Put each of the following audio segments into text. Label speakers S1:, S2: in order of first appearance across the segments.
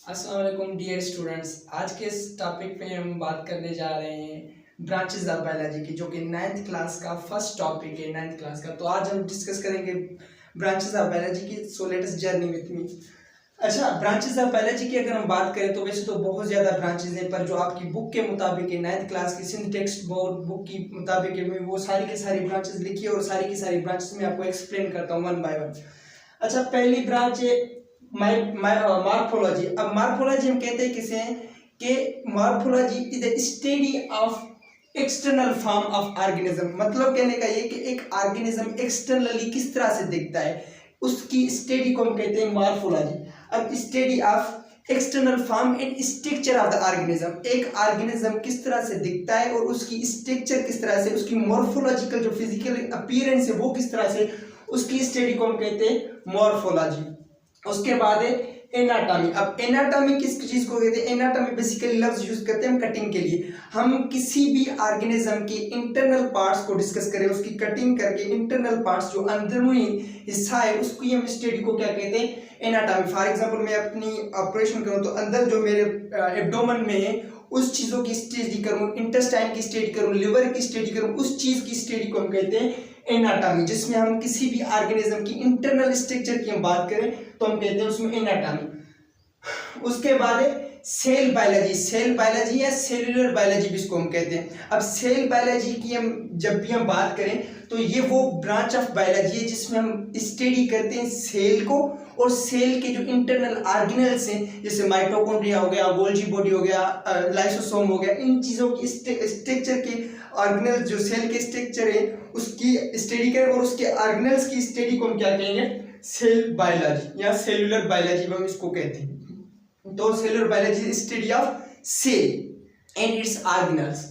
S1: अस्सलाम वालेकुम dear students. आज के इस टॉपिक पे हम बात करने जा रहे हैं ब्रांचेस ऑफ बायोलॉजी की, जो कि 9th क्लास का फर्स्ट टॉपिक है 9th क्लास का। तो आज हम डिस्कस करेंगे ब्रांचेस ऑफ बायोलॉजी की। So let us journey with me. अच्छा, ब्रांचेस ऑफ बायोलॉजी की अगर हम बात करें तो वैसे तो बहुत ज़्यादा ब्रांचेस हैं, पर जो आपकी बुक के मुताबिक है 9th क्लास की सिंध टेक्स्ट बोर्ड बुक की मुताबिक है, वो सारी की सारी ब्रांचेस लिखी है और सारी की सारी ब्रांचेस में आपको एक्सप्लेन करता हूँ वन बाय वन। अच्छा, पहली ब्रांच है मार्फोलॉजी। अब मार्फोलॉजी हम कहते हैं किसे हैं कि morphology is the study of external form of organism. मतलब कहने का ये कि एक ऑर्गेनिज्म एक्सटर्नली किस तरह से दिखता है, उसकी स्टडी को हम कहते हैं मार्फोलॉजी। अब study of external form and structure of the organism, एक ऑर्गेनिज्म किस तरह से दिखता है और उसकी स्ट्रक्चर किस तरह से, उसकी मॉर्फोलॉजिकल जो फिजिकल अपीयरेंस है वो किस तरह से, उसकी स्टडी को हम कहते हैं मॉर्फोलॉजी। उसके बाद है एनाटॉमी। अब एनाटॉमी किस चीज को कहते हैं? एनाटॉमी बेसिकली लफ्ज यूज करते हैं हम कटिंग के लिए। हम किसी भी ऑर्गेनिज्म के इंटरनल पार्ट्स को डिस्कस करें, उसकी कटिंग करके इंटरनल पार्ट्स जो अंदरूनी हिस्सा है उसको हम स्टडी को क्या कहते हैं? एनाटॉमी। फॉर एग्जांपल मैं अपनी ऑपरेशन करूं तो अंदर जो मेरे एब्डोमेन में है उस चीजों की स्टडी करूं, इंटेस्टाइन की स्टडी करूं, लिवर की स्टडी करूं, उस चीज की स्टडी को हम कहते हैं एनाटॉमी। जिसमें हम किसी भी ऑर्गेनिज्म की इंटरनल स्ट्रक्चर की हम बात करें तो हम कहते हैं उसमें एनाटॉमी। उसके बाद है सेल बायोलॉजी। सेल बायोलॉजी या सेलुलर बायोलॉजी भी इसको हम कहते हैं। अब सेल बायोलॉजी की हम जब भी हम बात करें तो ये वो ब्रांच ऑफ बायोलॉजी है जिसमें हम स्टडी करते हैं सेल को और सेल के जो इंटरनल ऑर्गेनल्स हैं, जैसे माइटोकॉन्ड्रिया हो गया, गोल्जी बॉडी हो गया, लाइसोसोम हो गया, इन चीज़ों की स्ट्रक्चर के ऑर्गेनल जो सेल के स्ट्रक्चर है उसकी स्टडी करें और उसके ऑर्गेनल्स की स्टडी को हम क्या कहेंगे? सेल बायोलॉजी या सेलुलर बायोलॉजी हम इसको कहते हैं। तो cellular biology study of cell and its organelles.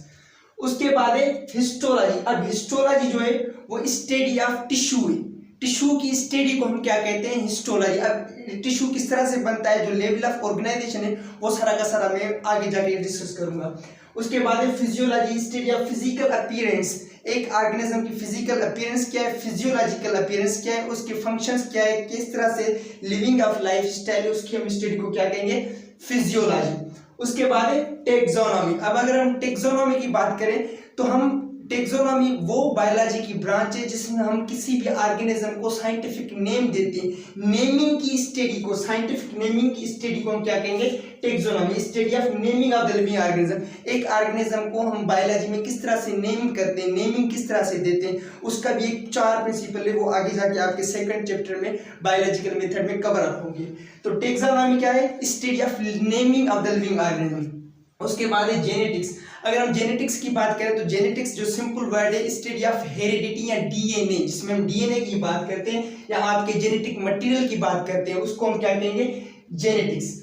S1: उसके बाद है हिस्टोलॉजी। अब हिस्टोलॉजी जो है वो स्टडी ऑफ टिश्यू है। टिश्यू की स्टडी को हम क्या कहते हैं? हिस्टोलॉजी। अब टिश्यू किस तरह से बनता है, जो लेवल ऑफ ऑर्गेनाइजेशन है वो सारा का सारा मैं आगे जाके डिस्कस करूंगा। उसके बाद है physiology, study of physical appearance. एक ऑर्गेनिज्म की फिजिकल अपीयरेंस क्या है, फिजियोलॉजिकल अपीयरेंस क्या है, उसके फंक्शंस क्या है, किस तरह से लिविंग ऑफ लाइफ स्टाइल, उसकी हम स्टडी को क्या कहेंगे? फिजियोलॉजी। उसके बाद है टेक्सोनॉमी। अब अगर हम टेक्सोनॉमी की बात करें तो हम टेक्सोनॉमी वो बायोलॉजी की ब्रांच है जिसमें हम किसी भी ऑर्गेनिज्म को साइंटिफिक नेम देते हैं। नेमिंग की स्टडी को, साइंटिफिक नेमिंग की स्टडी को हम क्या कहेंगे? Taxonomy, study of naming of the living organism. एक ऑर्गेनिज्म को हम बायोलॉजी में किस तरह से नेम करते हैं, नेमिंग किस तरह से देते हैं, उसका भी एक 4 प्रिंसिपल है, वो आगे जाके आपके सेकंड चैप्टर में बायोलॉजिकल मेथड में कवर अप होंगे। तो टेक्सोनॉमी क्या है? Study of naming of the living organism. उसके बाद है जेनेटिक्स। अगर हम जेनेटिक्स की बात करें तो जेनेटिक्स जो सिंपल वर्ड है स्टडी ऑफ हेरिडिटी या डीएनए, जिसमें हम डीएनए की बात करते हैं या आपके जेनेटिक मटेरियल की बात करते हैं, उसको हम क्या कहेंगे? जेनेटिक्स।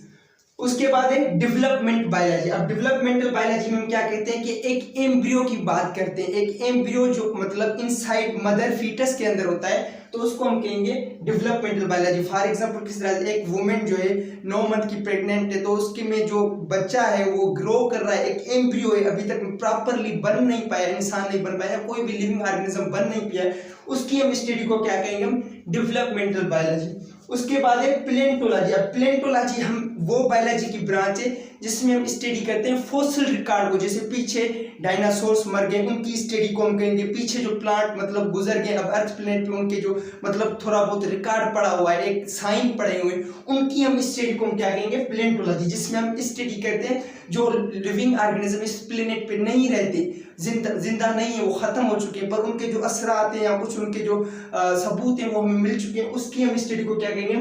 S1: उसके बाद है डेवलपमेंट बायोलॉजी। अब डेवलपमेंटल बायोलॉजी में हम क्या कहते हैं कि एक एम्ब्रियो की बात करते हैं। एक एम्ब्रियो जो मतलब इनसाइड मदर फीटस के अंदर होता है तो उसको हम कहेंगे डेवलपमेंटल बायोलॉजी। फॉर एग्जांपल किस तरह से एक वुमेन जो है 9 मंथ की प्रेग्नेंट है तो उसके में जो बच्चा है वो ग्रो कर रहा है, एक एम्ब्रियो है, अभी तक प्रॉपरली बन नहीं पाया, इंसान नहीं बन पाया, कोई भी लिविंग ऑर्गेनिज्म बन नहीं पाया, उसकी हम स्टडी को क्या कहेंगे? हम डेवलपमेंटल बायोलॉजी। उसके बाद है प्लेंटोलॉजी। अब प्लेंटोलॉजी हम वो बायोलॉजी की ब्रांच है जिसमें हम स्टडी करते हैं फॉसिल रिकॉर्ड को, जैसे पीछे डायनासोर्स मर गए उनकी स्टडी को हम कहेंगे, पीछे जो प्लांट मतलब गुजर गए अब अर्थ प्लेनेट पे उनके जो मतलब थोड़ा बहुत रिकॉर्ड पड़ा हुआ है, एक साइन पड़े हुए, उनकी हम स्टडी को हम क्या कहेंगे? प्लेंटोलॉजी। जिसमें हम स्टडी करते हैं जो लिविंग ऑर्गेनिज्म इस प्लेनेट पे नहीं रहते, जिंदा नहीं है, वो खत्म हो चुके हैं, पर उनके जो असरात हैं या कुछ उनके जो सबूत हैं वो हमें मिल चुके हैं, उसकी हम स्टडी को क्या कहेंगे?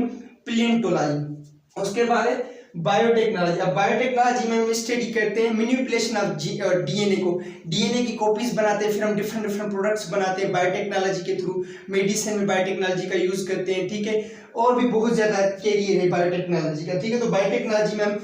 S1: प्लेंटोलॉजी। उसके बाद है बायोटेक्नोलॉजी। अब बायोटेक्नोलॉजी में हम स्टडी करते हैं मैनिपुलेशन ऑफ डीएनए को, डीएनए की कॉपीज बनाते हैं, फिर हम डिफरेंट डिफरेंट प्रोडक्ट्स बनाते हैं बायोटेक्नोलॉजी के थ्रू, मेडिसिन में बायोटेक्नोलॉजी का यूज करते हैं, ठीक है, और भी बहुत ज्यादा कैरियर है बायोटेक्नोलॉजी का, ठीक है। तो बायोटेक्नोलॉजी में हम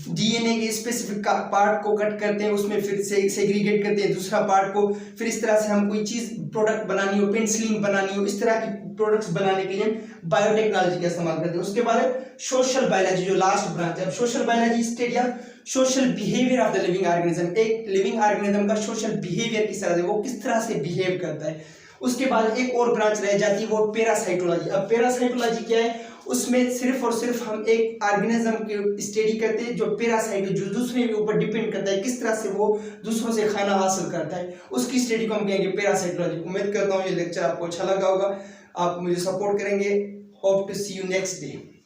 S1: डीएनए के स्पेसिफिक पार्ट को कट करते हैं, उसमें फिर से सेग्रीगेट करते हैं दूसरा पार्ट को, फिर इस तरह से हम कोई चीज प्रोडक्ट बनानी हो, पेनिसिलिन बनानी हो, इस तरह की प्रोडक्ट्स बनाने के लिए बायोटेक्नोलॉजी का इस्तेमाल करते हैं। उसके बाद सोशल बायोलॉजी जो लास्ट ब्रांच है। Social biology study of social behaviour of the living organism. एक लिविंग ऑर्गेनिज्म का सोशल बिहेवियर किस तरह से, वो किस तरह से बिहेव करता है। उसके बाद एक और ब्रांच रह जाती है वो पैरासाइटोलॉजी। अब पैरासाइटोलॉजी क्या है? उसमें सिर्फ और सिर्फ हम एक ऑर्गेनिज्म की स्टडी करते हैं जो पैरासाइट जो दूसरे के ऊपर डिपेंड करता है, किस तरह से वो दूसरों से खाना हासिल करता है, उसकी स्टडी को हम कहेंगे पैरासाइटोलॉजी। उम्मीद करता हूँ ये लेक्चर आपको अच्छा लगा होगा, आप मुझे सपोर्ट करेंगे। Hope to see you next day.